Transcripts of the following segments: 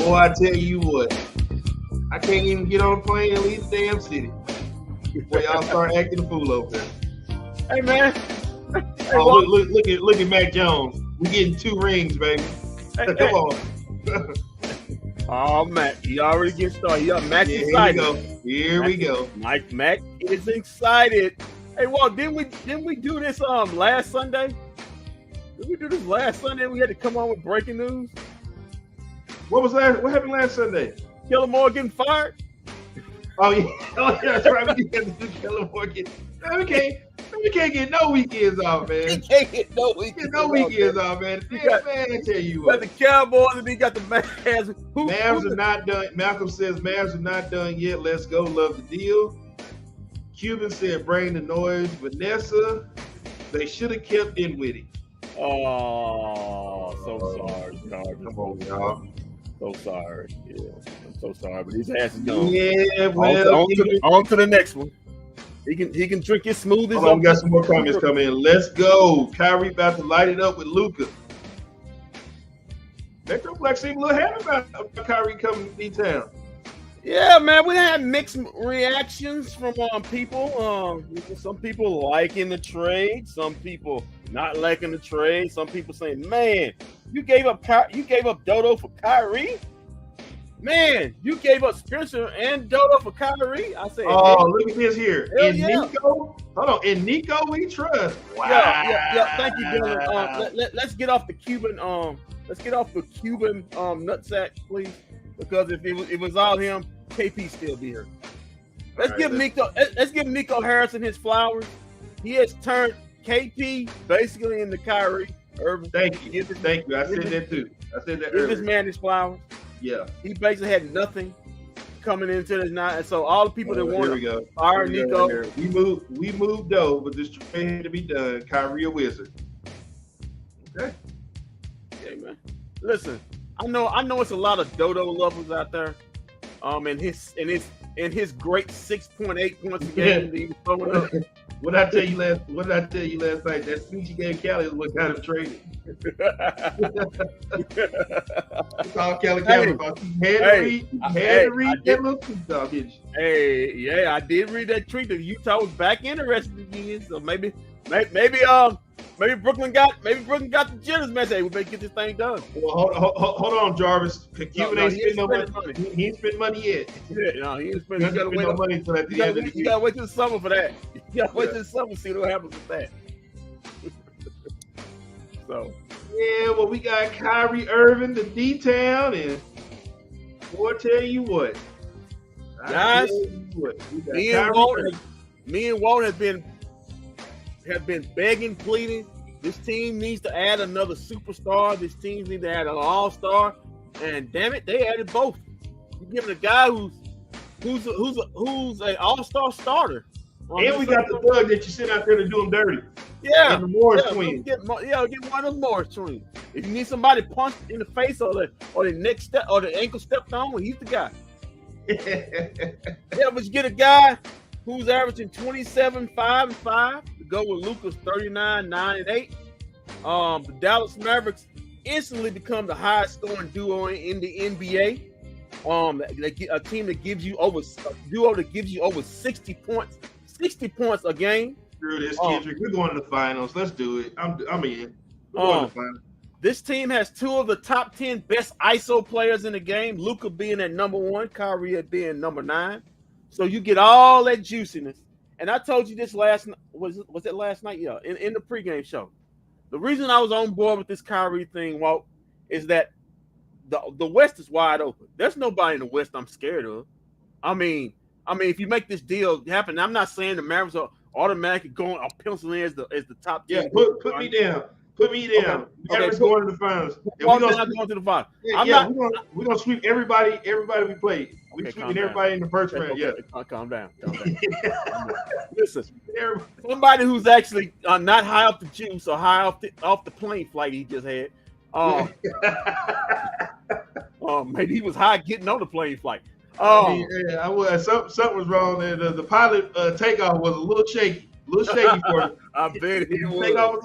Boy, I tell you what, I can't even get on a plane and leave the damn city before y'all start acting a fool over there. Hey, man. Oh, look at Mac Jones. We getting 2 rings, baby. Come on. Oh, Mac, he already gets started. Mac's excited. Here we go. Mac is excited. Hey, Walt, didn't we do this last Sunday? Did we do this last Sunday? We had to come on with breaking news. What happened last Sunday? Kellen Moore getting fired. Oh yeah, that's right. We had to do Kellen Moore get. We can't get no weekends off, man. He can't get no weekends off, man. Man, I tell you what. Got the Cowboys and he got the Mavs. Mavs are not done. Malcolm says Mavs are not done yet. Let's go. Love the deal. Cuban said bring the noise. Vanessa, they should have kept Dinwiddie. Oh, so sorry. Come on, y'all. So sorry. Yeah, I'm so sorry. But his ass is gone. Yeah, well. On to the next one. He can drink his smoothies. We got some more comments coming in. Let's go. Kyrie about to light it up with Luka. Metroplex seemed a little happy about Kyrie coming to D-Town. Yeah, man, we had mixed reactions from people. Some people liking the trade, some people not liking the trade. Some people saying, "Man, you gave up Dodo for Kyrie. Man, you gave up Spencer and Dodo for Kyrie." I said, "Oh, look at this here. Nico, hold on. In Nico, we trust." Wow. Yeah. Thank you, Dylan. Let's get off the Cuban. Let's get off the Cuban nutsack, please, because if it was all him, KP still be here. Let's give Nico Harrison his flowers. He has turned KP basically into Kyrie Irving. Thank you. I said that too. Give this man his flowers. Yeah. He basically had nothing coming into this night. And so all the people that want to fire Nico. We moved though, but this trade had to be done. Kyrie a wizard. Okay. Yeah, man. Listen, I know it's a lot of Dodo lovers out there. And his great 6.8 points a game that he was throwing up. What did I tell you last night? That speech he gave Cali is what kind of traded. It's all Cali about. You had to read that little tweet, dog, didn't you? Hey, yeah, I did read that tweet that Utah was back interested again. So maybe Brooklyn got the jitters, man. Say we better get this thing done. Well, hold on, Jarvis. Cuban ain't spent no money. He ain't spent money yet. Yeah, no, he ain't spent. You gotta wait no money until at the end of the year. You gotta wait till the summer for that. You gotta wait till the summer to see what happens with that. So. Yeah, well, we got Kyrie Irving to D-Town, and boy, tell you what, guys, me and Walt have been begging, pleading. This team needs to add another superstar. This team needs to add an all-star, and damn it, they added both. You're giving a guy who's an all-star starter. And we got the thug that you sent out there to do him dirty. Yeah, and the Morris twins. Get one of the Morris twins. If you need somebody punched in the face or the neck step or the ankle stepped on, he's the guy. Yeah, but you get a guy who's averaging 27, 5, and 5 to go with Luka's 39, 9, and 8. The Dallas Mavericks instantly become the highest scoring duo in the NBA. A team that gives you over 60 points. 60 points a game. Screw this, Kendrick. We're going to the finals. Let's do it. I'm in. We're going to the finals. This team has 2 of the top 10 best ISO players in the game. Luka being at number 1, Kyrie being number 9. So you get all that juiciness. And I told you this last night. Was it last night? Yeah, in the pregame show. The reason I was on board with this Kyrie thing, Walt, is that the West is wide open. There's nobody in the West I'm scared of. I mean, if you make this deal happen, I'm not saying the Mavericks are automatically going or penciling as the top 10. Yeah, put me down. Put me down. Mavericks going to the finals. We're going to the finals. We're gonna sweep everybody we played. We're sweeping everybody in the first round. Yeah. Calm down. Listen, somebody who's actually not high off the juice or high off the plane flight he just had. Maybe he was high getting on the plane flight. I was. Something was wrong there. The pilot takeoff was a little shaky. A little shaky for him. I bet he would. Take off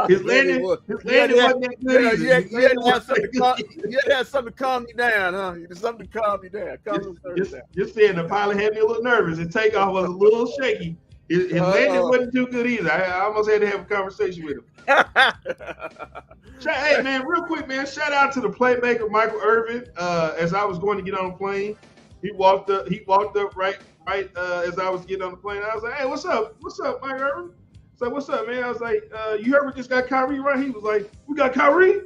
his landing wasn't that good you had to have something to calm you down, huh? You had something to calm you down. Just saying, the pilot had me a little nervous. His takeoff was a little shaky. His landing wasn't too good either. I almost had to have a conversation with him. Hey, man, real quick, man, shout out to the playmaker, Michael Irving. As I was going to get on the plane, he walked up right as I was getting on the plane. I was like, hey, what's up? What's up, Mike Irving? It's like, what's up, man? I was like, you heard we just got Kyrie, right? He was like, we got Kyrie?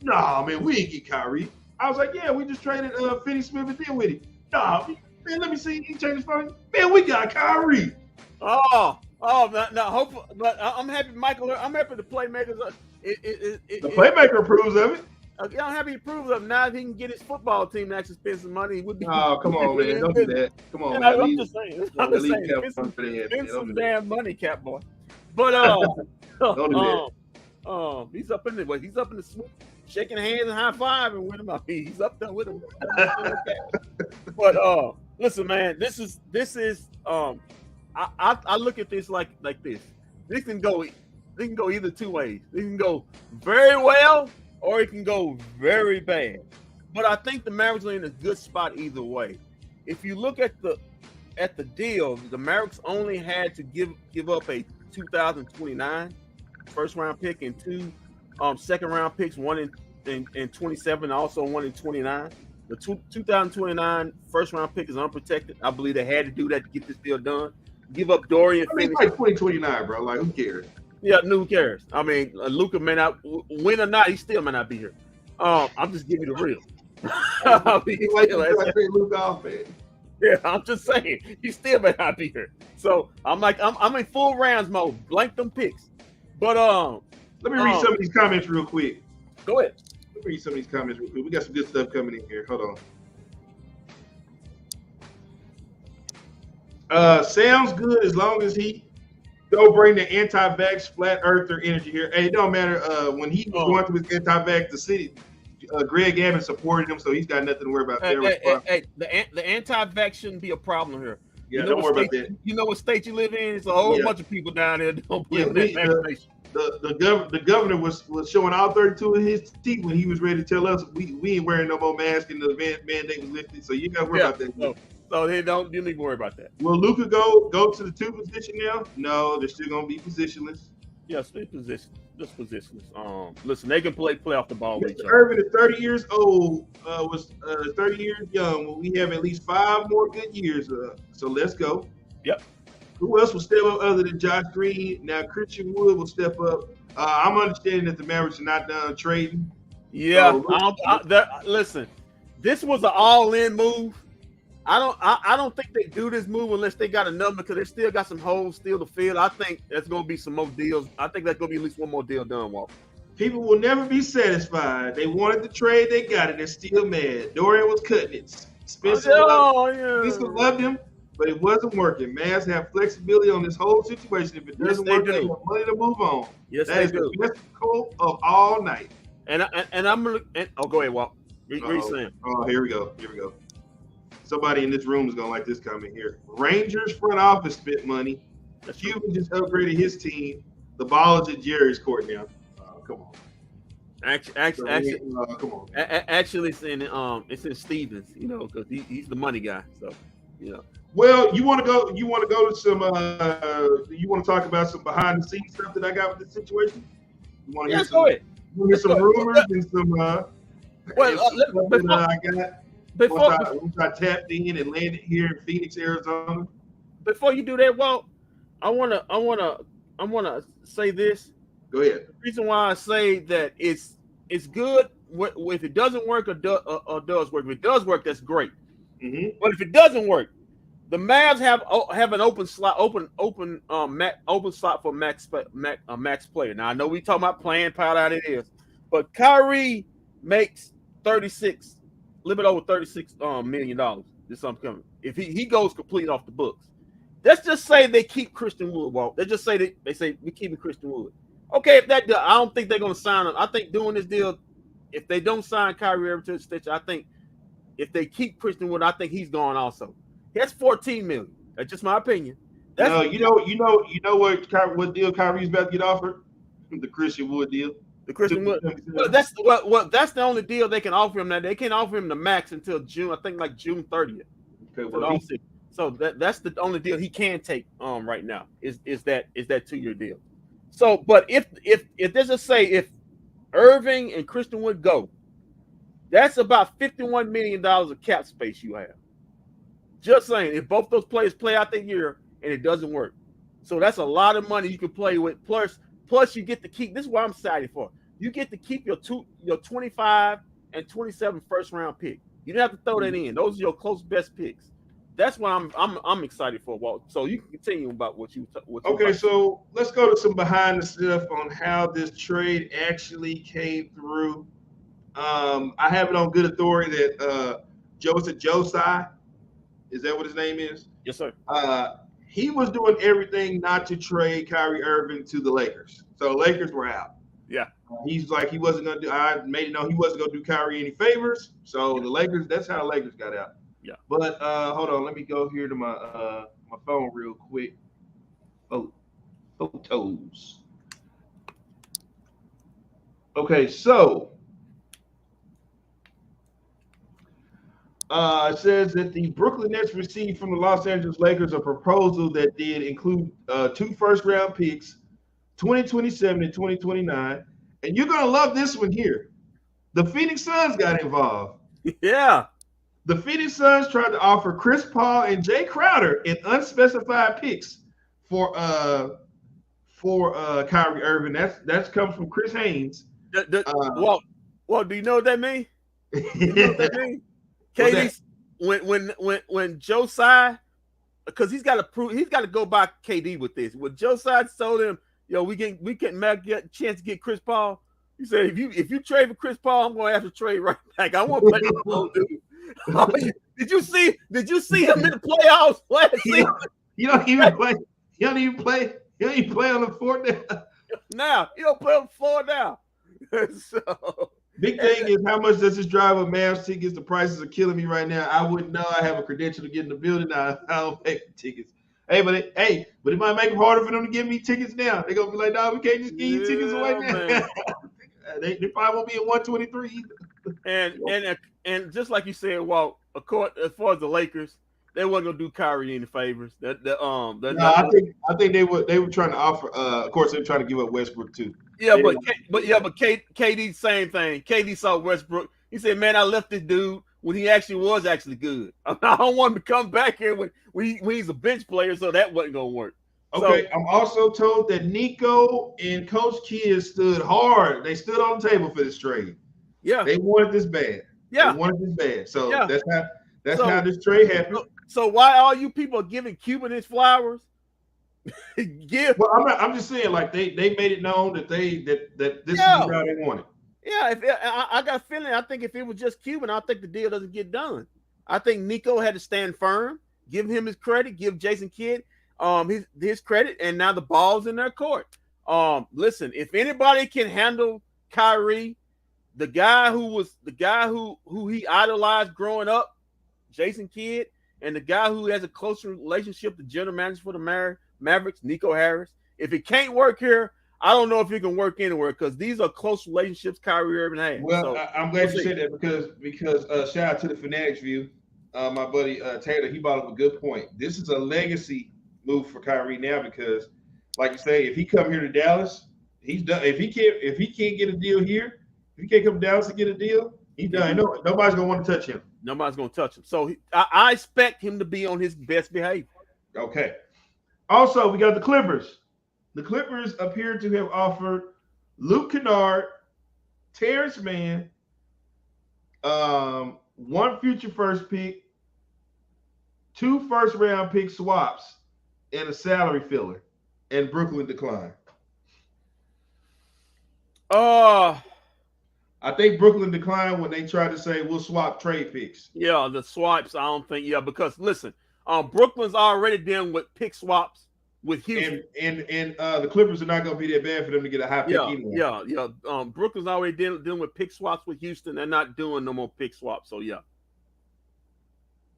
Nah, man, we ain't get Kyrie. I was like, yeah, we just traded Finney Smith and deal with him. Nah, man, let me see. He changed his phone. Man, we got Kyrie. No, hopefully, but I'm happy, Michael. I'm happy the playmakers. The playmaker approves of it. I'm happy he approves of it. Now if he can get his football team to actually spend some money, he would be. Oh, come on, man! Don't do that. Come on, man. I'm just saying. Spend some damn money, Cap boy. But don't do that. He's up in the swoop, shaking hands and high fiving with him. He's up there with him. But listen, man, this is I look at this like this. This can go either two ways. It can go very well or it can go very bad. But I think the Mavericks are in a good spot either way. If you look at the deal, the Mavericks only had to give up a 2029 first round pick and two second round picks, one in 27, also one in 29. The 2029 first round pick is unprotected. I believe they had to do that to get this deal done. Give up Dorian. I mean, like 2029, bro. Like, who cares? Yeah, who cares? I mean, Luka may not win or not. He still may not be here. I'm just giving you the real. Yeah, I'm just saying he still may not be here. So I'm in full rounds mode. Blank them picks. But let me read some of these comments real quick. Go ahead. Let me read some of these comments real quick. We got some good stuff coming in here. Hold on. Sounds good as long as he don't bring the anti-vax flat earther energy here. Hey, it don't matter. When he was going through his anti-vax, the city, Greg Gavin supported him, so he's got nothing to worry about there. The anti-vax shouldn't be a problem here. Yeah, don't worry about that. You know what state you live in? It's a whole bunch of people down there that don't believe in that vaccination. The governor was showing all 32 of his teeth when he was ready to tell us we ain't wearing no more masks and the mandate was lifted. So you got to worry about that. So you need to worry about that. Will Luka go to the 2 position now? No, they're still gonna be positionless. Yes, they're just positionless. Listen, they can play off the ball. Mr. Irving is 30 years old. Was 30 years young. Well, we have at least 5 more good years. So let's go. Yep. Who else will step up other than Josh Green? Now Christian Wood will step up. I'm understanding that the Mavericks are not done trading. Yeah. Listen, this was an all-in move. I don't think they do this move unless they got a number because they still got some holes still to fill. I think there's going to be some more deals. I think there's going to be at least one more deal done, Walter. People will never be satisfied. They wanted the trade, they got it. They're still mad. Dorian was cutting it. Spencer loved him, but it wasn't working. Mavs have flexibility on this whole situation. If it doesn't work, they have money to move on. Yes, that is the best quote of all night. And I'm gonna. Go ahead, Walt. What are you saying? Oh, here we go. Somebody in this room is gonna like this comment here. Rangers front office spent money. Cuban just upgraded his team. The ball is at Jerry's court now. Come on. Actually, come on. Actually, it's in Stevens, because he's the money guy. So, Well, you want to go to some. You want to talk about some behind the scenes stuff that I got with this situation? You want to get go ahead. You get some rumors and some. I got. Once I tapped in and landed here in Phoenix, Arizona. Before you do that, Walt, I wanna say this. Go ahead. The reason why I say that it's good if it doesn't work or does work. If it does work, that's great. Mm-hmm. But if it doesn't work, the Mavs have an open slot for max player. Now I know we talking about playing power out it is, but Kyrie makes 36. A little bit over $36 million. This something coming. If he goes complete off the books, let's just say they keep Christian Wood. Walt. They just say they say we keeping Christian Wood. Okay, if that deal, I don't think they're going to sign him. I think doing this deal, if they don't sign Kyrie Irving to the extension, I think if they keep Christian Wood, I think he's gone also. He has $14 million. That's just my opinion. That's No, what deal Kyrie's about to get offered? The Christian Wood deal. the Christian Wood. Well, that's the only deal they can offer him. Now they can't offer him the max until June. I think like June 30th. Okay, well, So that's the only deal he can take right now is that 2-year deal. So, but if there's a say if Irving and Christian Wood go, that's about $51 million of cap space you have. Just saying, if both those players play out the year and it doesn't work, so that's a lot of money you can play with. Plus you get to keep. This is what I'm excited for. You get to keep your 25 and 27 first round pick. You don't have to throw that in. Those are your close best picks. That's what I'm excited for, Walt. So you can continue about what you. Okay, so let's go to some behind the stuff on how this trade actually came through. I have it on good authority that Joe Tsai, is that what his name is? Yes, sir. He was doing everything not to trade Kyrie Irving to the Lakers. So Lakers were out. Yeah. He's like he wasn't gonna do. I made it known he wasn't gonna do Kyrie any favors. So the Lakers. That's how the Lakers got out. Yeah. But hold on, let me go here to my phone real quick. Photos. Okay, so it says that the Brooklyn Nets received from the Los Angeles Lakers a proposal that did include 2 first-round picks, 2027 and 2029. And you're going to love this one here. The Phoenix Suns got involved. Yeah. The Phoenix Suns tried to offer Chris Paul and Jay Crowder in unspecified picks for Kyrie Irving. That's comes from Chris Haynes. Well, do you know what that means? You know what that means? KD, when Joe Tsai, because he's got to go by KD with this. When Joe Tsai told him, "Yo, we can get a chance to get Chris Paul," he said, "If you trade for Chris Paul, I'm going to have to trade right back. I want to play with the old dude." Did you see him in the playoffs last season? You don't even play. You don't even play on the floor now. Now you don't play on the floor now. So. Big thing is how much does this drive up Mavs tickets? The prices are killing me right now. I wouldn't know. I have a credential to get in the building. I don't pay for tickets. But it might make it harder for them to give me tickets now. They're gonna be like, "No, we can't just give you tickets away now." they probably won't be at 123 either. And just like you said, Walt, as far as the Lakers, they wasn't gonna do Kyrie any favors. I think they were trying to offer. Of course, they were trying to give up Westbrook too. Yeah, but KD same thing. KD saw Westbrook. He said, "Man, I left this dude when he was actually good. I don't want him to come back here when he's a bench player, so that wasn't gonna work." Okay, I'm also told that Nico and Coach Kidd stood hard. They stood on the table for this trade. Yeah, they wanted this bad. Yeah, they wanted this bad. So yeah. that's how this trade happened. So why all you people are giving Cuban his flowers? Well, I'm just saying, like they made it known that this is how they want it. Yeah, I got a feeling. I think if it was just Cuban, I think the deal doesn't get done. I think Nico had to stand firm, give him his credit, give Jason Kidd his credit, and now the ball's in their court. Listen, if anybody can handle Kyrie, the guy who he idolized growing up, Jason Kidd, and the guy who has a closer relationship, the general manager for the Mavericks, Nico Harris. If it can't work here, I don't know if it can work anywhere because these are close relationships Kyrie Irving has. Well, so, I'm glad you said that because shout out to the Fanatics View. My buddy Taylor, he brought up a good point. This is a legacy move for Kyrie now because, like you say, if he come here to Dallas, he's done. If he can't get a deal here, if he can't come to Dallas to get a deal, he's done. Nobody's gonna want to touch him. Nobody's gonna touch him. So I expect him to be on his best behavior. Okay. Also, we got the Clippers. The Clippers appear to have offered Luke Kennard, Terrence Mann, 1 future first pick, 2 first-round pick swaps, and a salary filler, and Brooklyn declined. I think Brooklyn declined when they tried to say we'll swap trade picks. Yeah, the swaps, I don't think, because listen, Brooklyn's already dealing with pick swaps with Houston. And the Clippers are not going to be that bad for them to get a high pick anyway. Yeah. Brooklyn's already dealing with pick swaps with Houston. They're not doing no more pick swaps, so yeah.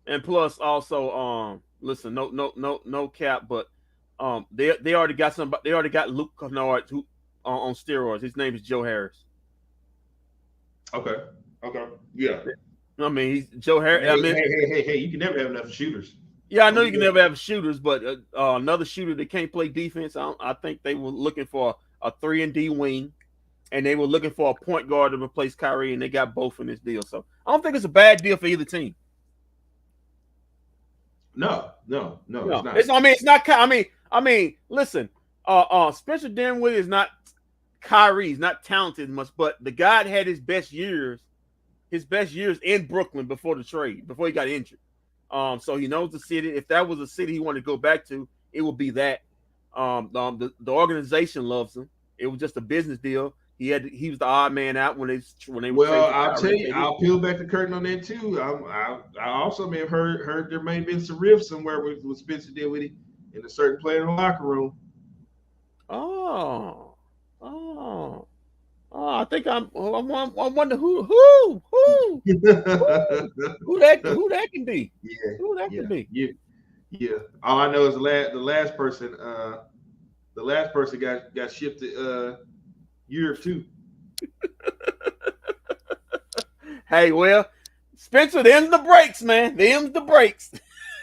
And plus, also, listen, no cap, but They already got somebody. They already got Luke Kennard who on steroids. His name is Joe Harris. Okay. Yeah. I mean, he's Joe Harris. Hey! You can never have enough shooters. Yeah, I know you can never have shooters, but another shooter that can't play defense. I think they were looking for a 3-and-D wing, and they were looking for a point guard to replace Kyrie, and they got both in this deal. So I don't think it's a bad deal for either team. No, it's not. It's not. I mean, listen. Spencer Dinwiddie is not Kyrie. He's not talented much, but the guy had his best years in Brooklyn before the trade, before he got injured. So he knows the city. If that was a city he wanted to go back to, it would be that. The organization loves him. It was just a business deal. He was the odd man out when they. Well, I'll tell you, I'll peel back the curtain on that too. I also may have heard there may have been some rifts somewhere with Spencer Dinwiddie in a certain player in the locker room. Oh, I think I wonder who that can be. Yeah, who that can be. Yeah. All I know is the last person got shipped to Europe too. Hey, well, Spencer, them's the breaks, man. Them's the breaks.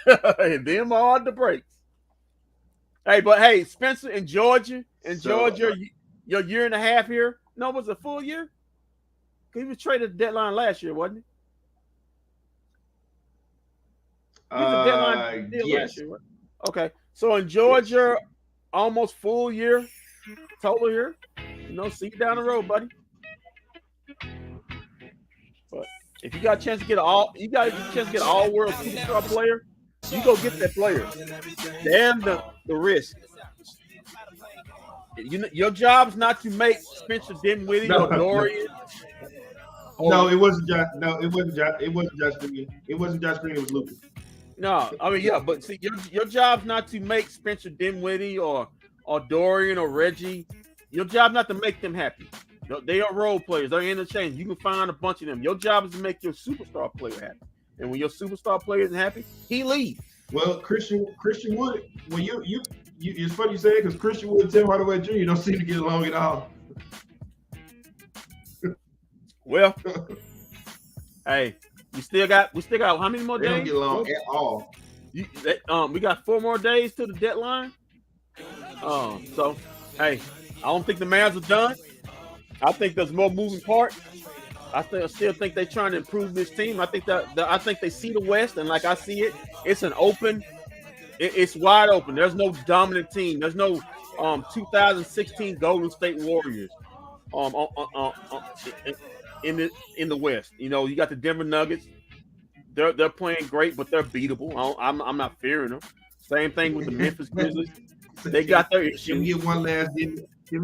Them are the breaks. Hey, Spencer in Georgia, your year and a half here. No, was it a full year? He was traded at the deadline last year, wasn't he? He was a deadline deal last year. Okay, so in Georgia, almost full year total here. See you down the road, buddy. But if you got a chance to get all world superstar player, you go get that player. Damn the risk. Your job's not to make Spencer Dinwiddie or Dorian. No, it wasn't Josh. No, it wasn't Josh. It wasn't Josh Green. It wasn't Josh Green. It was Lucas. No, I mean, yeah, but see, your job's not to make Spencer Dinwiddie or Dorian or Reggie. Your job not to make them happy. They are role players. They're interchangeable. You can find a bunch of them. Your job is to make your superstar player happy. And when your superstar player isn't happy, he leaves. Well, Christian Wood. Well, it's funny you say it because Christian Wood and Tim Hardaway Jr. don't seem to get along at all. Well, hey, we still got how many more days? They don't get along at all. We got 4 more days to the deadline. So hey, I don't think the Mavs are done. I think there's more moving parts. I still think they're trying to improve this team. I think they see the West, and like I see it, it's an open. It's wide open. There's no dominant team. There's no 2016 Golden State Warriors in the West. You got the Denver Nuggets. They're playing great, but they're beatable. I'm not fearing them. Same thing with the Memphis Grizzlies. They got their issues. Can we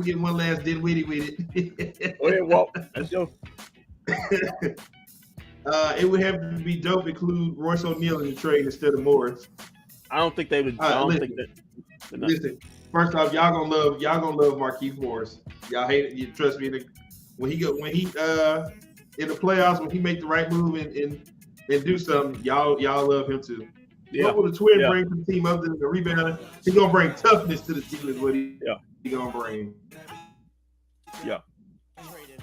get one last Dinwiddie with it? Go ahead, Walt. Let's go. It would have to be dope to include Royce O'Neal in the trade instead of Morris. I don't think they would. Listen. First off, y'all gonna love Markieff Morris. Y'all hate it. You trust me. When he in the playoffs, when he make the right move and do something, y'all love him too. Yeah. What will the twin bring to the team other than the rebound? He's gonna bring toughness to the team. Is what he gonna bring. Yeah.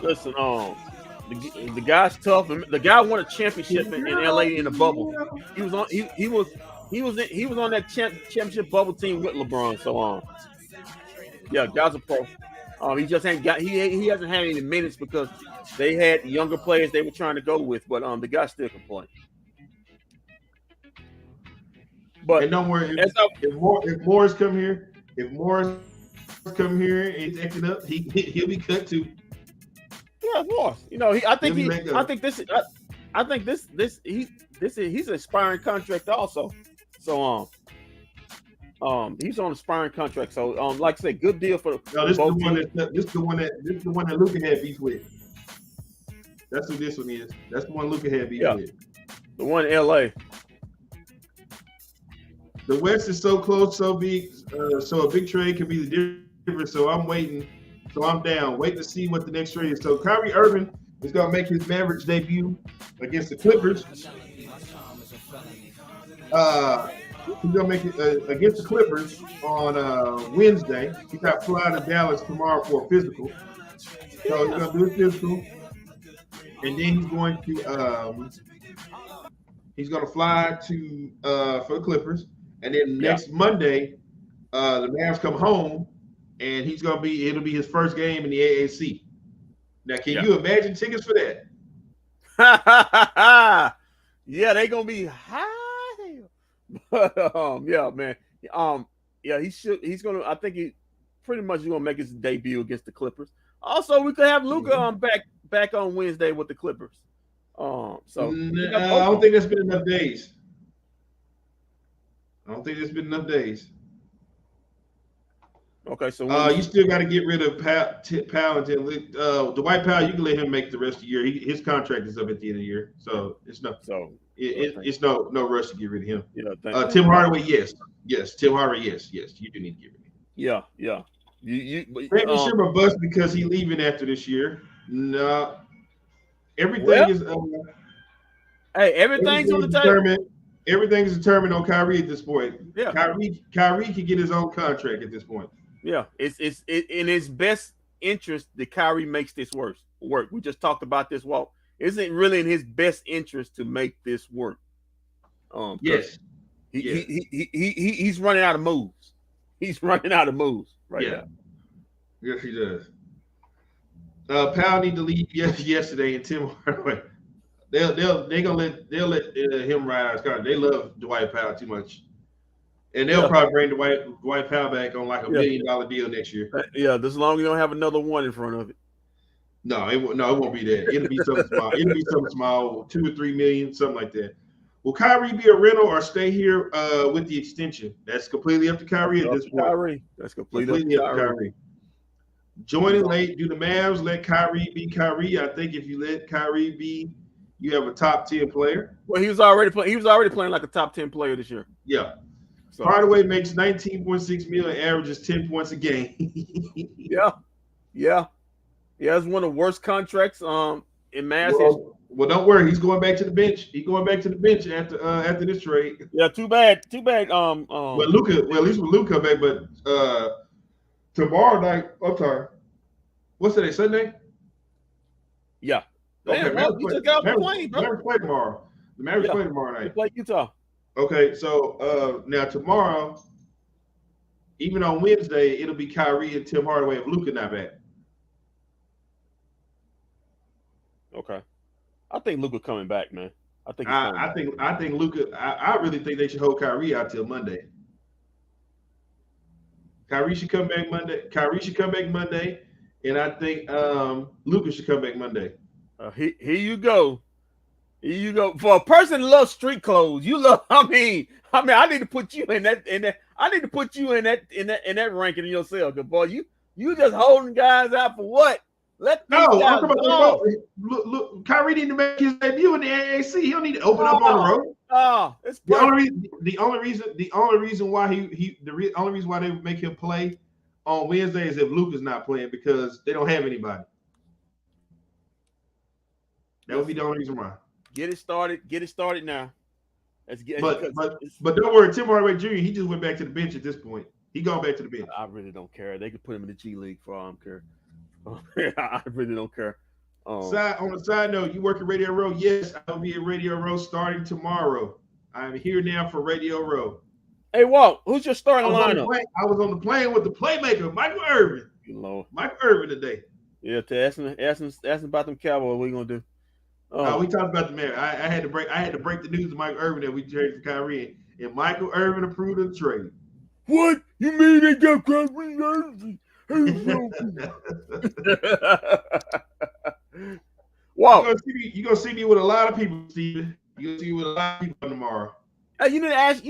Listen, the guy's tough. The guy won a championship in LA in the bubble. He was on that championship bubble team with LeBron. So guy's a pro. He just ain't got he hasn't had any minutes because they had younger players they were trying to go with, but the guy still can play. But and don't worry, if Morris come here and acting up, he'll be cut too. Yeah, of course. I think he's an expiring contract also. So he's on an expiring contract. So like I said, good deal for this is the one that Luka had beef with. That's who this one is. That's the one Luka had beef with. The one in LA. The West is so close, so big, so a big trade can be the difference. So I'm waiting. So I'm down. Wait to see what the next trade is. So Kyrie Irving is going to make his Mavericks debut against the Clippers. He's gonna make it against the Clippers on Wednesday. He got to fly to Dallas tomorrow for a physical. So he's gonna do his physical, and then he's gonna fly to for the Clippers, and then Yeah. next Monday the Mavs come home, and it'll be his first game in the AAC. Now, can you imagine tickets for that? Yeah, they gonna be high. But yeah, man. Yeah, he's gonna. I think he pretty much is gonna make his debut against the Clippers. Also, we could have Luka back on Wednesday with the Clippers. So I don't think that's been enough days. Okay, so you still got to get rid of Powell until Dwight Powell. You can let him make the rest of the year. His contract is up at the end of the year, so it's no rush to get rid of him. Yeah, Tim Hardaway, yes. Tim Hardaway, yes. You do need to get rid of him. Yeah. Brandon Sherman bust because he's leaving after this year. No, everything is. Everything's on the table. Everything is determined on Kyrie at this point. Yeah, Kyrie can get his own contract at this point. Yeah, it's in his best interest that Kyrie makes this work. We just talked about this walk. Isn't really in his best interest to make this work. Yes. He's running out of moves. He's running out of moves now. Yes, he does. Powell need to leave yesterday, and Tim Hardaway. They'll let him ride out his contract. They love Dwight Powell too much. And they'll probably bring Dwight Powell back on like $1 million deal next year. Yeah, as long as you don't have another one in front of it. No, it won't be that. It'll be something small. It'll be something small, $2 or $3 million, something like that. Will Kyrie be a rental or stay here with the extension? That's completely up to Kyrie at this point. That's completely up to Kyrie. Joining late. Do the Mavs let Kyrie be Kyrie? I think if you let Kyrie be, you have a top 10 player. Well, he was already playing like a top 10 player this year. Yeah. So. Hardaway makes $19.6 million, averages 10 points a game. Yeah. It's one of the worst contracts in Mavs history. Well, don't worry. He's going back to the bench. He's going back to the bench after this trade. Yeah, too bad. Well, Luka. Well, at least with Luka back, but tomorrow night. I'm sorry. What's today? Sunday. Yeah. Okay. You just got off the plane, bro. Mavericks play tomorrow. The Mavericks play tomorrow night. They play Utah. Okay, so now tomorrow, even on Wednesday, it'll be Kyrie and Tim Hardaway if Luka not back. Okay. I think Luka coming back, man. I think Luka. I really think they should hold Kyrie out till Monday. Kyrie should come back Monday, and I think Luka should come back Monday. Here you go. For a person that loves street clothes, you love. I mean, I need to put you in that. I need to put you in that ranking yourself. Because boy, you just holding guys out for what? I'm talking about look, Kyrie need to make his debut in the AAC. He don't need to open up on the road. It's the only reason why they make him play on Wednesday is if Luka's not playing because they don't have anybody. That would be the only reason why. Get it started now. But don't worry, Tim Hardaway Jr. He just went back to the bench at this point. He gone back to the bench. I really don't care. They could put him in the G League for all I don't care. I really don't care. On a side note, you work at Radio Row? Yes, I'll be at Radio Row starting tomorrow. I'm here now for Radio Row. Hey, Walt, who's your starting lineup? I was on the plane with the playmaker, Michael Irving. Michael Irving today. Yeah, ask him about them Cowboys. What are you gonna do? We talked about the Mavericks. I had to break the news to Michael Irving that we traded for Kyrie, and Michael Irving approved of the trade. What? You mean they got Kyrie Irving? Wow. You're gonna see me with a lot of people, Steven. You're gonna see me with a lot of people tomorrow. Hey, you need to ask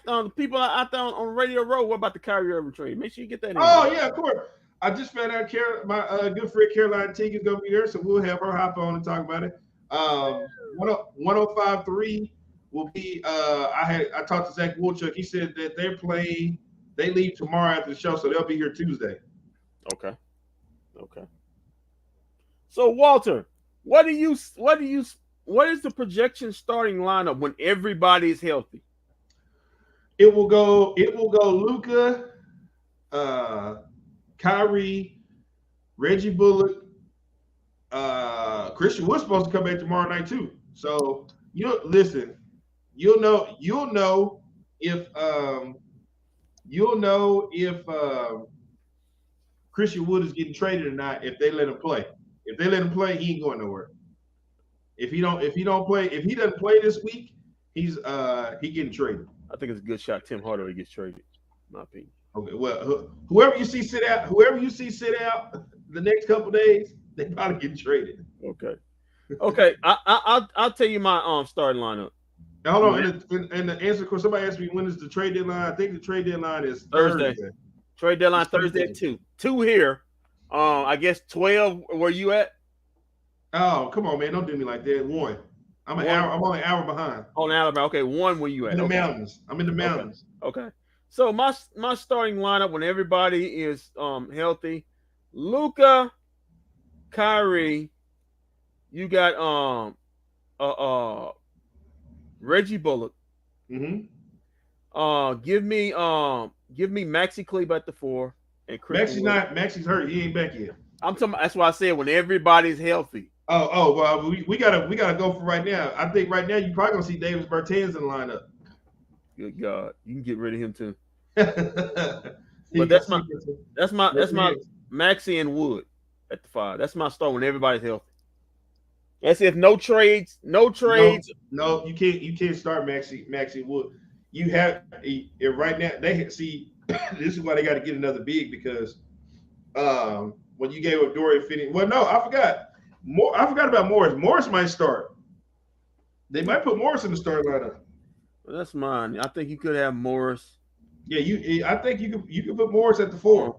the people out there on Radio Row what about the Kyrie Irving trade. Make sure you get that in. Oh yeah, of course. I just found out my good friend Caroline Teague is gonna be there, so we'll have her hop on and talk about it. 105.3 will be. I talked to Zach Woolchuck. He said that they leave tomorrow after the show, so they'll be here Tuesday. Okay. So Walter, what is the projection starting lineup when everybody is healthy? It will go. It will go. Luka, uh, Kyrie, Reggie Bullock, Christian Wood's supposed to come back tomorrow night too. So you listen. You'll know. You'll know if Christian Wood is getting traded or not if they let him play. If they let him play, he ain't going nowhere. If he don't play, if he doesn't play this week, he getting traded. I think it's a good shot. Tim Hardaway gets traded. In my opinion. Okay, well, whoever you see sit out the next couple days, they probably get traded. Okay. Okay. I'll tell you my starting lineup. Now, hold on, and the answer, because somebody asked me when is the trade deadline. I think the trade deadline is Thursday. Trade deadline Thursday at 2. 2 here. I guess 12. Where you at? Oh, come on, man! Don't do me like that. 1. I'm only an hour behind. On Alabama. Okay, 1. Where you at? In the mountains. I'm in the mountains. Okay. So my starting lineup when everybody is healthy, Luka, Kyrie, you got Reggie Bullock. Mm-hmm. Give me Maxi Kleber at the 4 and Chris. Maxi's hurt. He ain't back yet. I'm talking. That's why I said when everybody's healthy. Well, we gotta go for right now. I think right now you probably gonna see Davis Bertans in the lineup. Good God, you can get rid of him too. But that's my Maxi and Wood at the 5. That's my start when everybody's healthy. That's if no trades. No, you can't start Maxi Wood. You have right now. They see this is why they got to get another big because when you gave up Dorian Finney. Well, no, I forgot. I forgot about Morris. Morris might start. They might put Morris in the starting lineup. Well, that's mine. I think you could have Morris. Yeah, I think you could put Morris at the 4.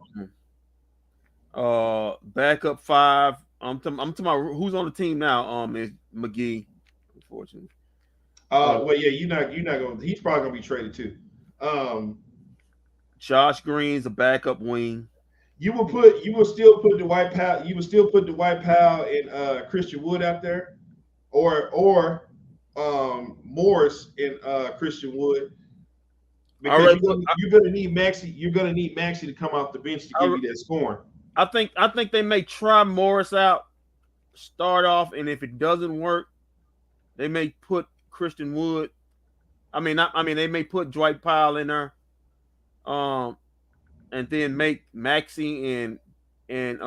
Backup 5. I'm talking about who's on the team now. Is McGee, unfortunately. Well, yeah, you're not going. He's probably gonna be traded too. Josh Green's a backup wing. You will still put Dwight Powell and Christian Wood out there, or Morris and Christian Wood. Because you're gonna need Maxi. You're gonna need Maxi to come off the bench to give you that scoring. I think they may try Morris out, start off, and if it doesn't work, they may put Christian Wood. They may put Dwight Powell in there, and then make Maxi and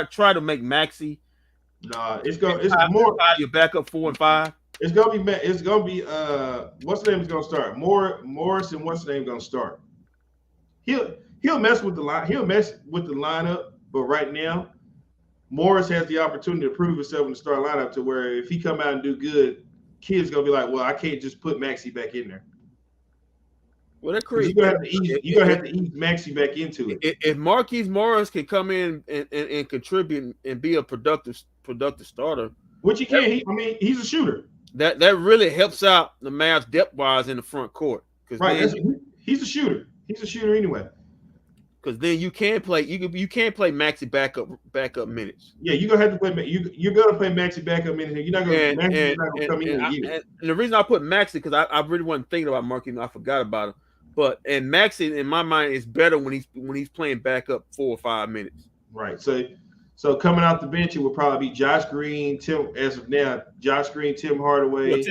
try to make Maxi. Nah, it's more your backup 4 and 5. It's gonna be what's the name is gonna start? Morris and what's the name gonna start? He'll mess with the line. He'll mess with the lineup, but right now, Morris has the opportunity to prove himself in the starting lineup to where if he come out and do good, kids gonna be like, well, I can't just put Maxi back in there. Well, that creates. You're gonna have to ease Maxi back into it. If Marquise Morris can come in and contribute and be a productive starter, which he can. He's a shooter. That really helps out the Mavs depth wise in the front court. Right, he's a shooter. He's a shooter anyway. Because then you can't play Maxi backup minutes. Yeah, you're gonna have to play. You're gonna play Maxi backup minutes. You're not gonna come in and get it. And the reason I put Maxi because I really wasn't thinking about Marquise. I forgot about him. But Maxi in my mind is better when he's playing backup 4 or 5 minutes. Right. So coming out the bench, it would probably be Josh Green, Tim. As of now, Josh Green, Tim Hardaway. Well,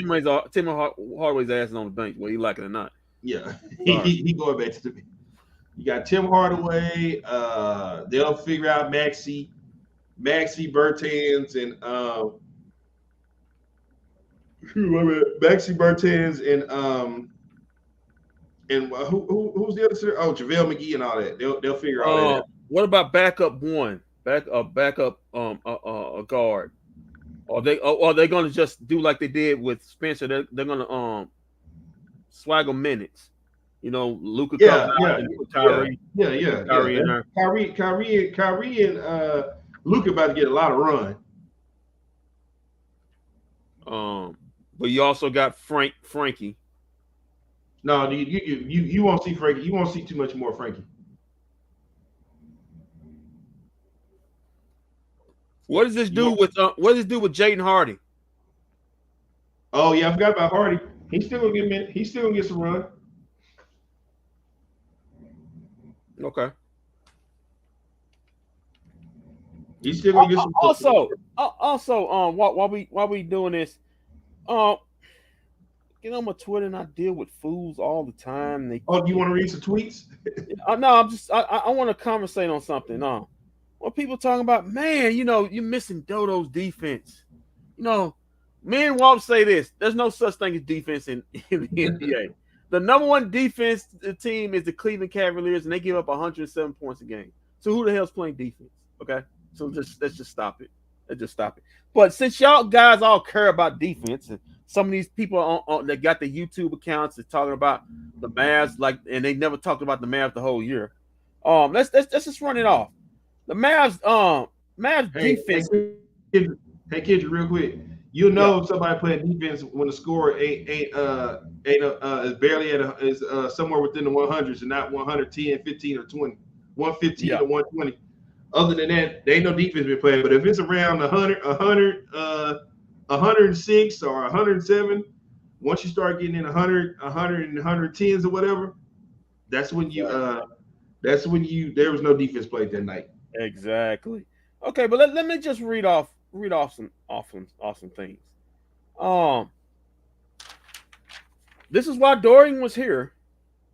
Tim Hardaway's ass is on the bench, whether you like it or not. Yeah, he going back to the bench. You got Tim Hardaway. They'll figure out Maxi Bertans, and Maxi Bertans and who's the other? Oh, JaVale McGee and all that. They'll figure all that out. What about backup 1? Backup a guard. Are they going to just do like they did with Spencer? They're going to swaggle minutes. You know, Luka Kyrie. Kyrie and Luka about to get a lot of run. But you also got Frankie. No, you won't see Frankie. You won't see too much more Frankie. What does this do with Jaden Hardy? Oh yeah, I forgot about Hardy. He's still gonna get He's still gonna get some run. Okay. He's still gonna get some. While we doing this, um, get on my Twitter and I deal with fools all the time. They Oh, do you want to read some tweets? no, I want to conversate on something. What people talking about, man, you're missing Dodo's defense. Me and Walt say this: there's no such thing as defense in the NBA. The number one defense team is the Cleveland Cavaliers, and they give up 107 points a game. So who the hell's playing defense? Okay, so let's just stop it. Let's just stop it. But since y'all guys all care about defense, and some of these people that got the YouTube accounts is talking about the Mavs, and they never talked about the Mavs the whole year. Let's just run it off. The Mavs defense. Hey kids, real quick. You know somebody playing defense when the score is barely is somewhere within the 100s and not 110, 15, or 20, 115 to 120. Other than that, they ain't no defense been playing. But if it's around 106 or 107, once you start getting in 100, 100 and 110s or whatever, that's when there was no defense played that night. Exactly. Okay, but let me just read off some awesome things. This is why Dorian was here.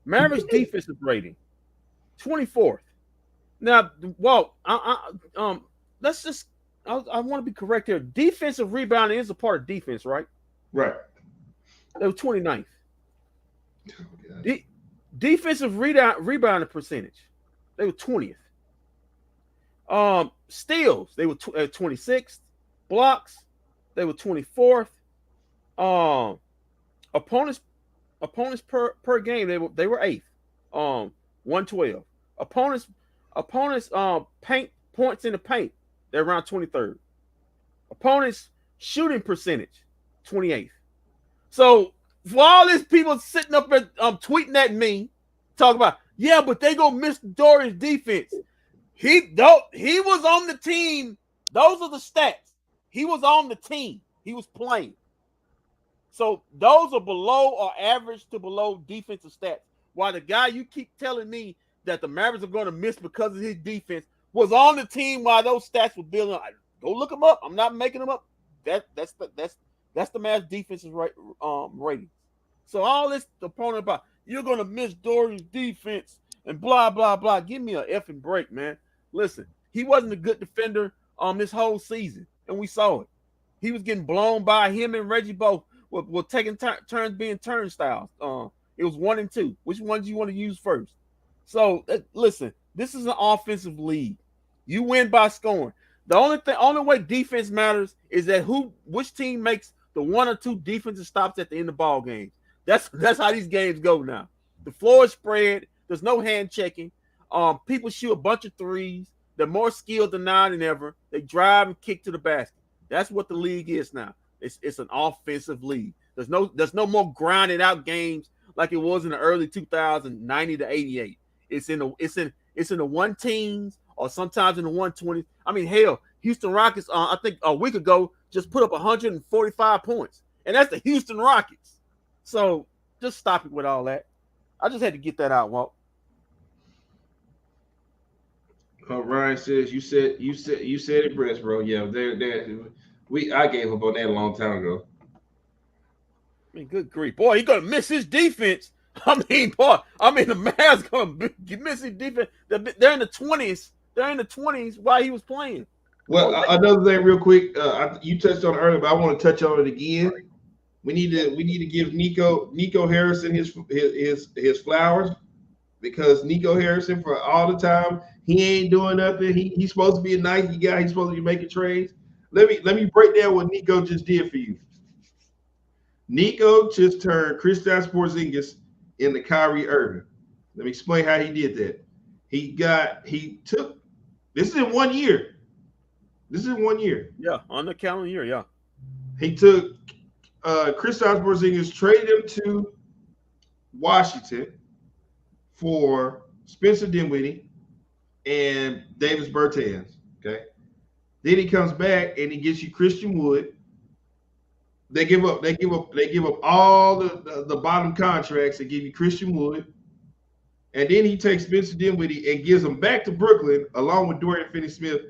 Mavericks defensive rating, 24th. Now, Walt, let's just I want to be correct here. Defensive rebounding is a part of defense, right? Right. They were 29th. Oh, defensive rebounding percentage, they were 20th. Steals, they were 26th. Blocks, they were 24th. Opponents per game, they were 8th. 112. Opponents paint points in the paint, they're around 23rd. Opponents shooting percentage, 28th. So for all these people sitting up and tweeting at me, talking about, yeah, but they gonna miss Dorian's defense. He was on the team. Those are the stats. He was on the team. He was playing. So those are below or average to below defensive stats. While the guy you keep telling me that the Mavericks are going to miss because of his defense was on the team while those stats were building. Go look them up. I'm not making them up. That's the Mavs defense's rating. So all this opponent about you're going to miss Dorian's defense and blah blah blah. Give me a effing break, man. Listen, he wasn't a good defender this whole season, and we saw it. He was getting blown by him and Reggie both were taking turns being turnstiles. It was 1 and 2. Which ones you want to use first? So listen, this is an offensive league. You win by scoring. The only way defense matters is that which team makes the 1 or 2 defensive stops at the end of ball games. That's how these games go now. The floor is spread. There's no hand checking. People shoot a bunch of threes. They're more skilled than now than ever. They drive and kick to the basket. That's what the league is now. It's an offensive league. There's no more grinded out games like it was in the early 2000s, 90 to 88. It's in the 1 teens or sometimes in the 120s. I mean, hell, Houston Rockets, I think a week ago, just put up 145 points. And that's the Houston Rockets. So just stop it with all that. I just had to get that out, Walt. Ryan says you said it best, bro. Yeah, I gave up on that a long time ago. I mean, good grief, boy, he's gonna miss his defense. The Mavs gonna miss his defense. They're in the 20s. They're in the 20s while he was playing. Well, another thing, real quick, you touched on it earlier, but I want to touch on it again. We need to give Nico Harrison his flowers, because Nico Harrison, for all the time, he ain't doing nothing. He's supposed to be a Nike guy. He's supposed to be making trades. Let me break down what Nico just did for you. Nico just turned Kristaps Porzingis into Kyrie Irving. Let me explain how he did that. This is in 1 year. Yeah, on the calendar year, yeah. He took Kristaps Porzingis, traded him to Washington for Spencer Dinwiddie and Davis Bertans. Okay. Then he comes back and he gets you Christian Wood They give up all the bottom contracts. They give you Christian Wood, and then he takes Spencer Dinwiddie and gives them back to Brooklyn along with Dorian Finney-Smith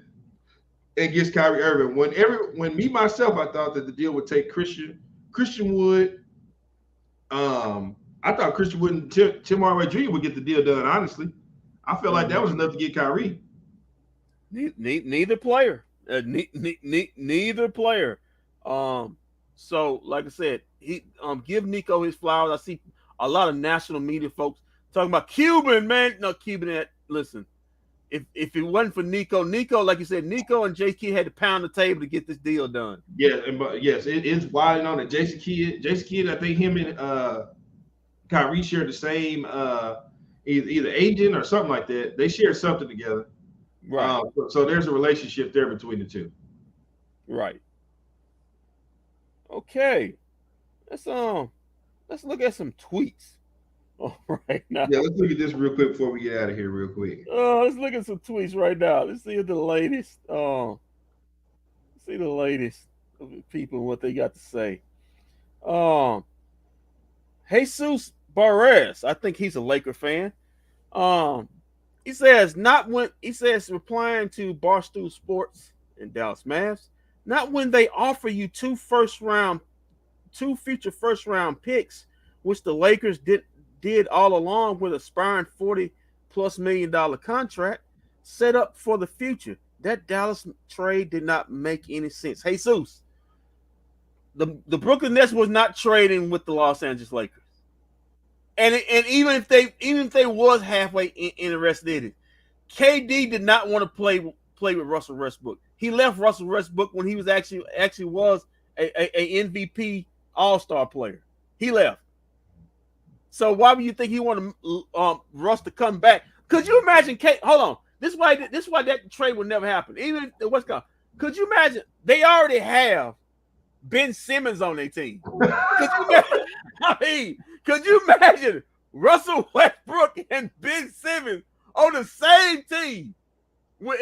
and gets Kyrie Irving. When me myself, I thought that the deal would take Christian Wood. I thought Christian Wood and Tim Hardaway Jr. would get the deal done. Honestly, I felt like that was enough to get Kyrie. Neither player. Neither player. So like I said, he give Nico his flowers. I see a lot of national media folks talking about Cuban, man. No, Cuban. Listen, if it wasn't for Nico, like you said, Nico and Jason Kidd had to pound the table to get this deal done. Yeah, but yes, it is wide known that Jason Kidd, I think him and Kyrie share the same either agent or something like that. They share something together. Right. So there's a relationship there between the two. Right. Okay. Let's look at some tweets. All right now. Yeah, let's look at this real quick before we get out of here real quick. Let's look at some tweets right now. Let's see the latest. See the latest of the people, what they got to say. Jesus Barres, I think he's a Laker fan. He says replying to Barstool Sports and Dallas Mavs, not when they offer you two future first round picks, which the Lakers did all along with aspiring $40+ million contract set up for the future. That Dallas trade did not make any sense. Jesus, the Brooklyn Nets was not trading with the Los Angeles Lakers. And even if they was halfway interested in it, KD did not want to play with Russell Westbrook. He left Russell Westbrook when he was actually was a MVP All-Star player. He left. So why would you think he wanted Russ to come back? Could you imagine? Hold on. This is why that trade would never happen. Even what's going? Could you imagine? They already have Ben Simmons on their team. Could you imagine Russell Westbrook and Ben Simmons on the same team? Who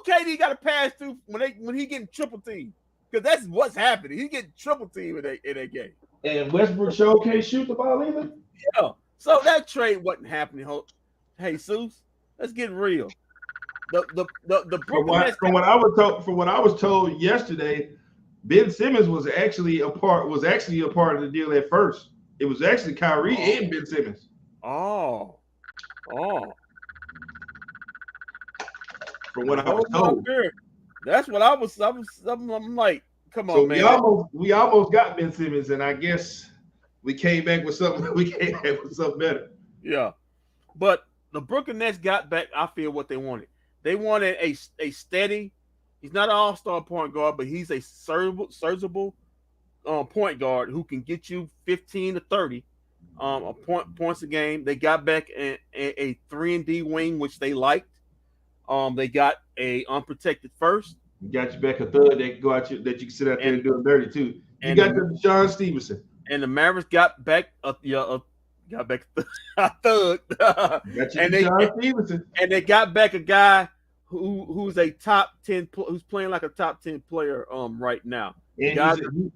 KD got to pass to when he getting triple team? Because that's what's happening. He getting triple team in that game. And Westbrook sure can't shoot the ball either. Yeah. So that trade wasn't happening. Hey, Seuss, let's get real. The from what I was told yesterday, Ben Simmons was actually a part of the deal at first. It was actually Kyrie and Ben Simmons. Oh. From what I was told. That's what I'm like, come on, so man. We almost got Ben Simmons, and I guess we came back with something. We came back with something better. Yeah, but the Brooklyn Nets got back, I feel, what they wanted. They wanted a steady. He's not an all-star point guard, but he's a serviceable point guard who can get you 15 to 30 points a game. They got back a 3-and-D wing, which they liked. They got a unprotected first. You got you back a third that can go out that you can sit out there and do them dirty too. You got the John Stevenson. And the Mavericks got back a thug. And they got back a guy who's a top 10, who's playing like a top 10 player right now. And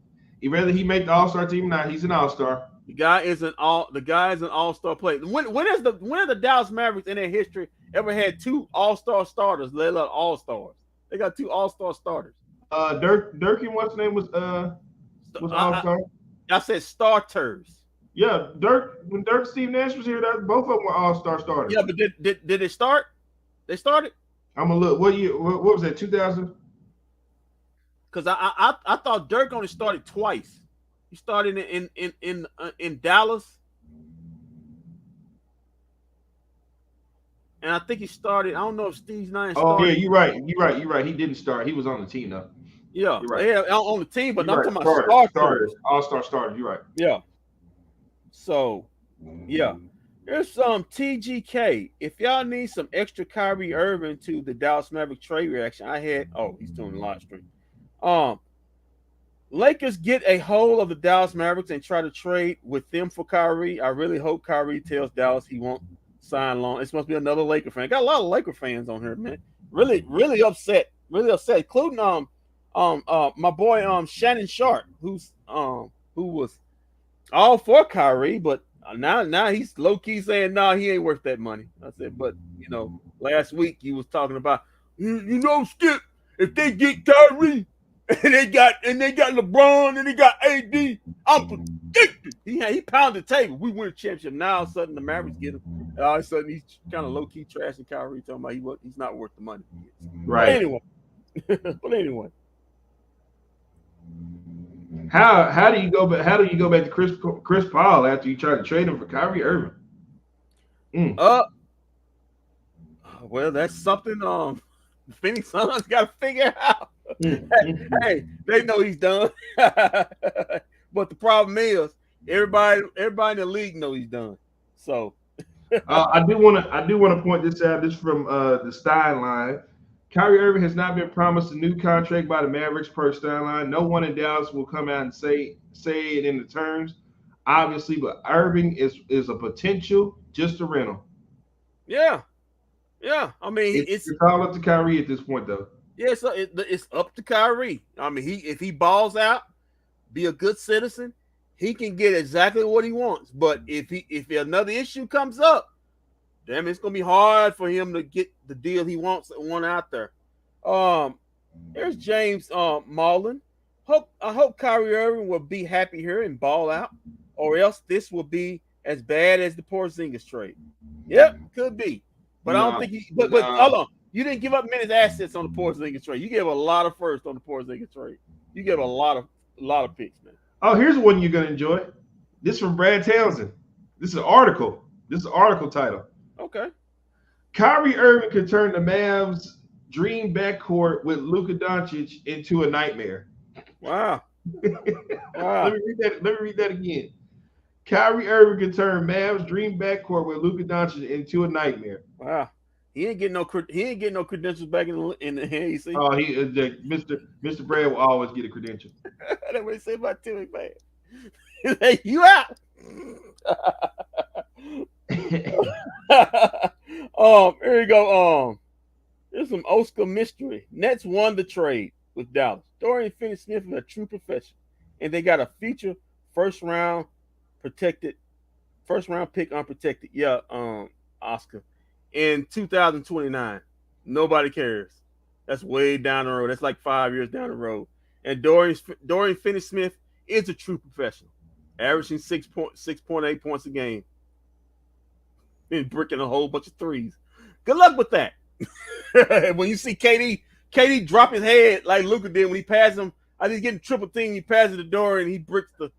whether he make the All-Star team or not, he's an All-Star. The guy is an All-Star player. When have the Dallas Mavericks in their history ever had two All-Star starters, let alone All-Stars? They got two All-Star starters. Dirk and what's his name was All-Star? I said starters. Yeah, when Steve Nash was here, both of them were All-Star starters. Yeah, but did they start? They started? I'm gonna look. What year? What was that? 2000? Because I thought Dirk only started twice. He started in Dallas, and I think he started. I don't know if Steve Nash started. Oh yeah, you're right. He didn't start. He was on the team though. Yeah, right. Yeah, on the team, but I'm talking about starters. All-Star starters. You're right. Yeah. So, yeah. Here's some TGK. If y'all need some extra Kyrie Irving to the Dallas Mavericks trade reaction, he's doing the live stream. Lakers get a hold of the Dallas Mavericks and try to trade with them for Kyrie. I really hope Kyrie tells Dallas he won't sign long. This must be another Laker fan. Got a lot of Laker fans on here, man. Really upset. Including my boy Shannon Sharp, who was all for Kyrie, but now he's low key saying no, he ain't worth that money. I said, but last week he was talking about Skip, if they get Kyrie and they got LeBron and they got AD, I'm predicting. He pounded the table. We win a championship. Now all of a sudden the Mavericks get him. And all of a sudden he's kind of low key trashing Kyrie, talking about he's not worth the money. Right. But anyway. How do you go back to Chris Paul after you try to trade him for Kyrie Irving? Well, that's something the Phoenix Suns got to figure out. Hey, they know he's done. But the problem is everybody in the league know he's done. So I do want to point this out. This from the Stein line. Kyrie Irving has not been promised a new contract by the Mavericks per Steinline. No one in Dallas will come out and say it in the terms, obviously, but Irving is a potential, just a rental. Yeah. I mean, it's all up to Kyrie at this point, though. Yeah, so it's up to Kyrie. I mean, if he balls out, be a good citizen, he can get exactly what he wants. But if another issue comes up, damn, it's gonna be hard for him to get the deal he wants out there. There's James Marlin. I hope Kyrie Irving will be happy here and ball out, or else this will be as bad as the Porzingis trade. Yep, could be. But I don't think he. But hold on, you didn't give up many assets on the Porzingis trade. You gave a lot of first on the Porzingis trade. You gave a lot of picks, man. Oh, here's one you're gonna enjoy. This from Brad Townsend. This is an article. This is an article title. Okay. Kyrie Irving could turn the Mavs' dream backcourt with Luka Doncic into a nightmare. Wow. Let me read that again. Kyrie Irving could turn Mavs' dream backcourt with Luka Doncic into a nightmare. Wow. He ain't getting no credentials back in the AAC. Oh, Mr. Brad will always get a credential. That's what he say about Timmy, man. Hey, you out. Here you go. There's some Oscar mystery. Nets won the trade with Dallas. Dorian Finney-Smith is a true professional, and they got a future first round pick unprotected. Yeah, Oscar in 2029. Nobody cares. That's way down the road. That's like 5 years down the road. And Dorian Finney-Smith is a true professional, averaging 6.8 points a game and bricking a whole bunch of threes. Good luck with that. When you see KD drop his head like Luka did when he passed him, I think he's getting triple team. He passes the door and he bricks the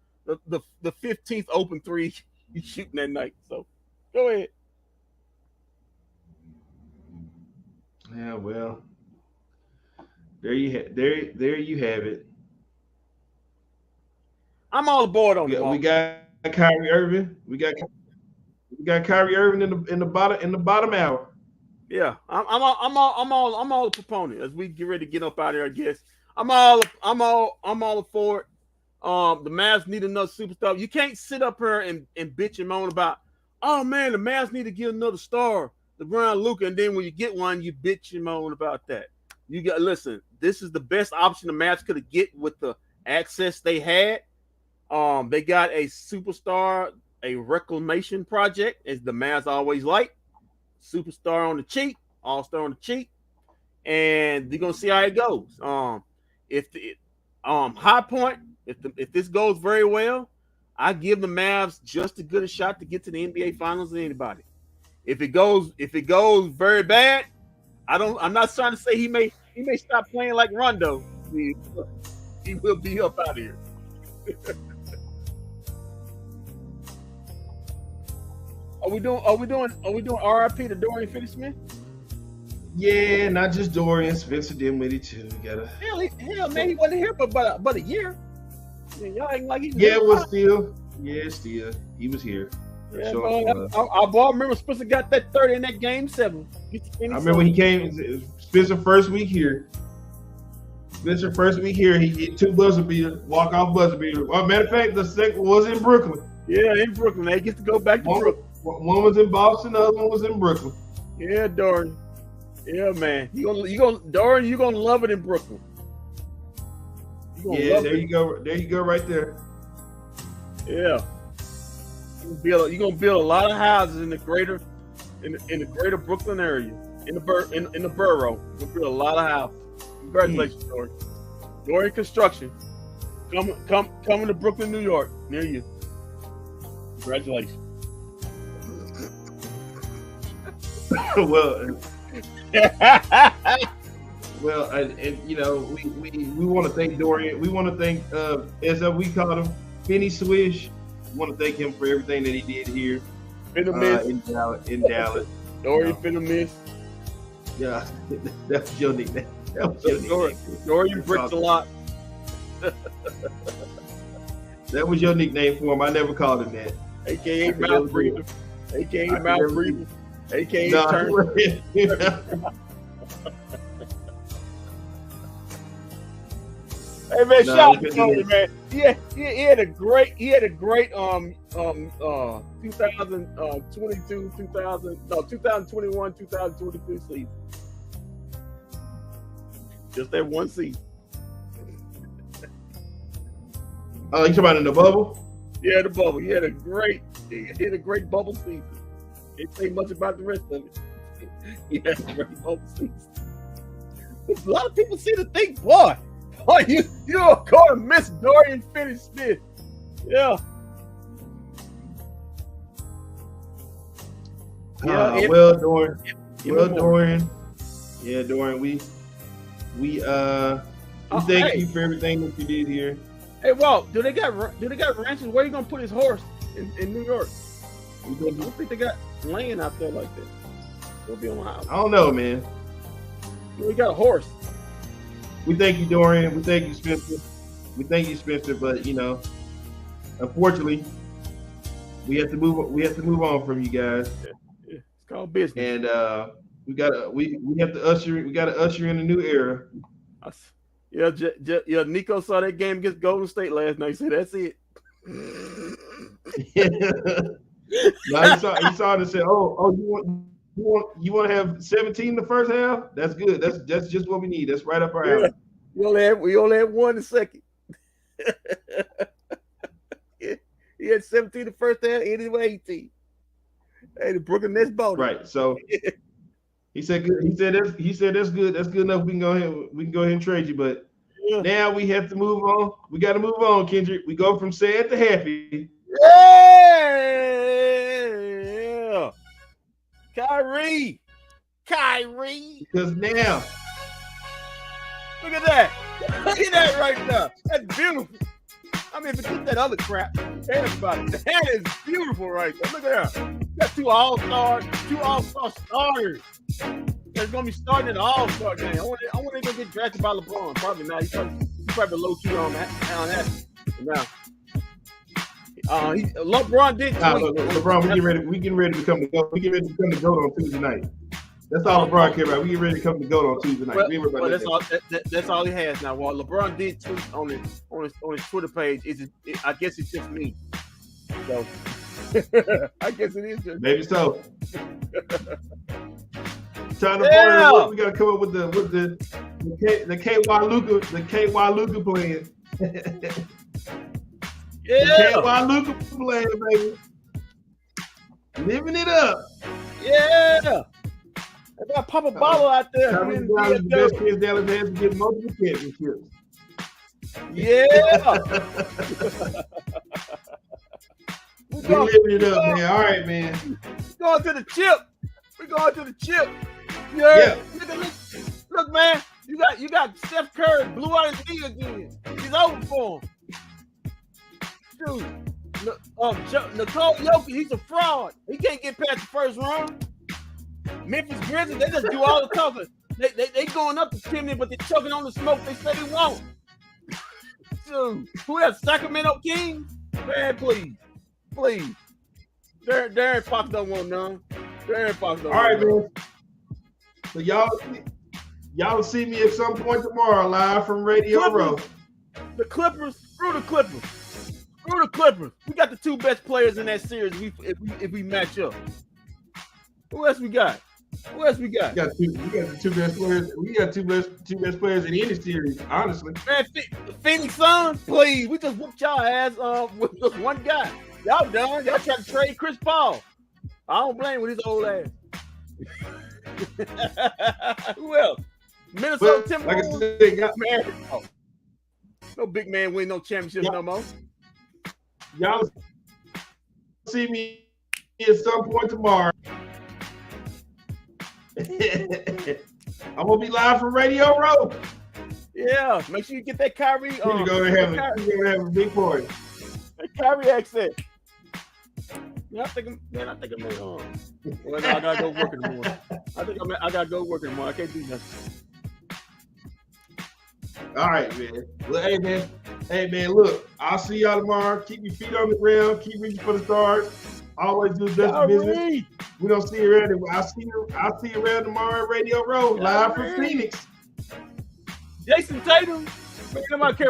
15th open three he's shooting that night. So go ahead. Yeah, well, there you have it. I'm all aboard on it. We got Kyrie Irving. We got Kyrie Irving in the bottom hour. Yeah, I'm all a proponent as we get ready to get up out of here. I guess I'm all for it. The Mavs need another superstar. You can't sit up here and bitch and moan about, oh man, the Mavs need to get another star, LeBron, Luka, and then when you get one, you bitch and moan about that. Listen. This is the best option the Mavs could get with the access they had. They got a superstar, a reclamation project, as the Mavs always like. Superstar on the cheap, all-star on the cheap, and they're gonna see how it goes. High point, if this goes very well, I give the Mavs just as good a shot to get to the NBA Finals as anybody. If it goes very bad, I'm not trying to say he may stop playing like Rondo. He will be up out of here. Are we doing RIP to Dorian Finney-Smith? Yeah, not just Dorian, Spencer Dinwiddie too. Hell, man, he wasn't here for about a year. Man, y'all acting like he was still he was here. Yeah, I remember Spencer got that 30 in that game 7. I remember when he came. Spencer first week here. He hit 2 buzzer beaters, walk-off buzzer beater. Well, matter of fact, the second was in Brooklyn. Yeah, in Brooklyn. They get to go back to Brooklyn. One was in Boston, the other one was in Brooklyn. Yeah, Dorian. Yeah, man. Dorian, you're gonna love it in Brooklyn. Yeah, there you go. There you go, right there. Yeah. You're gonna build a lot of houses in the greater Brooklyn area, in the borough. You're gonna build a lot of houses. Congratulations, Dorian. Dorian Construction. Coming to Brooklyn, New York, near you. Congratulations. Well, and you know, we want to thank Dorian. We want to thank, as we call him, Penny Swish. We want to thank him for everything that he did here in Dallas. Dorian finna miss. Yeah, that was your nickname. Dorian bricks a lot. That was your nickname for him. I never called him that. AKA mouth breather. AKA mouth breather. AKA turn. Hey man, shout out to Tony, man. He had a great 2021, 2022 season. Just that one season. Oh, you talking about in the bubble? Yeah, the bubble. He had a great bubble season. Didn't say much about the rest of it. He had a great bubble season. A lot of people see the thing, boy, you're going to miss Dorian Finney-Smith. Yeah. Dorian. Dorian. Yeah, Dorian. We thank you for everything that you did here. Hey, Walt, do they got ranches? Where are you gonna put his horse in New York? I don't think they got land out there like that. It'll be on the house. I don't know, man. We got a horse. We thank you, Dorian. We thank you, Spencer. But you know, unfortunately, we have to move on from you guys. Yeah. It's called business. And we have to usher in a new era. Yeah, Nico saw that game against Golden State last night. He said, "That's it." No, he saw it and said, "Oh, you want to have 17 in the first half? That's good. That's just what we need. That's right up our alley." We only had one in the second. He had 17 in the first half, ended with 18. Hey, the Brooklyn Nets ball. Right. So he said that's good. That's good enough. We can go ahead and trade you, but now we have to move on. We got to move on, Kendrick. We go from sad to happy. Yeah. Kyrie. Because now, look at that. Look at that right now. That's beautiful. I mean, forget that other crap. Everybody, that is beautiful right there. Look at that. You got two all-star starters. That's gonna be starting in the All-Star game. I want to go get drafted by LeBron. Probably not. He's probably low key on that. Now, LeBron did. LeBron, we getting ready to become the GOAT. We get ready to become the GOAT on Tuesday night. That's all LeBron care about. We get ready to become the GOAT on Tuesday night. That's all he has now. Well, LeBron did tweet on his Twitter page. I guess it's just me. So I guess it is just maybe so. Time to we gotta come up with the KY Luka plan. Yeah. The KY Luka plan, baby. Living it up. Yeah. I got Papa Bottle out there. The best kids Dallas has to get multiple championships. Yeah. We're living it up, man. All right, man. We're going to the chip. Yeah. Look, man. You got Steph Curry blew out his knee again. He's over for him. Dude. Nicole Jokic, he's a fraud. He can't get past the first round. Memphis Grizzlies, they just do all the talking. They going up the chimney, but they're choking on the smoke they say they won't. Dude, who else? Sacramento Kings? Man, please. Darren Fox don't want none. All right, man. So y'all see me at some point tomorrow live from Radio Row. The Clippers, screw the Clippers. We got the two best players in that series if we match up. Who else we got? Who else we got? We got the two best players. We got two best players in any series, honestly. Man, Phoenix Suns, please. We just whooped y'all ass with just one guy. Y'all done. Y'all trying to trade Chris Paul. I don't blame with his old ass. Who else? Minnesota Timberwolves. Like I said, no big man win no championships no more. Y'all see me at some point tomorrow. I'm gonna be live from Radio Row. Yeah, make sure you get that Kyrie. You're gonna have a big party. That Kyrie accent. Yeah, I think I'm well, no, I gotta go work in the morning. I gotta go work in the morning. I can't do nothing. All right, man. Well, hey man, look, I'll see y'all tomorrow. Keep your feet on the ground, keep reaching for the stars. Always do the best business. We don't see you around. I'll see you around tomorrow at Radio Row, live from Phoenix. Jason Tatum. Man, nobody care about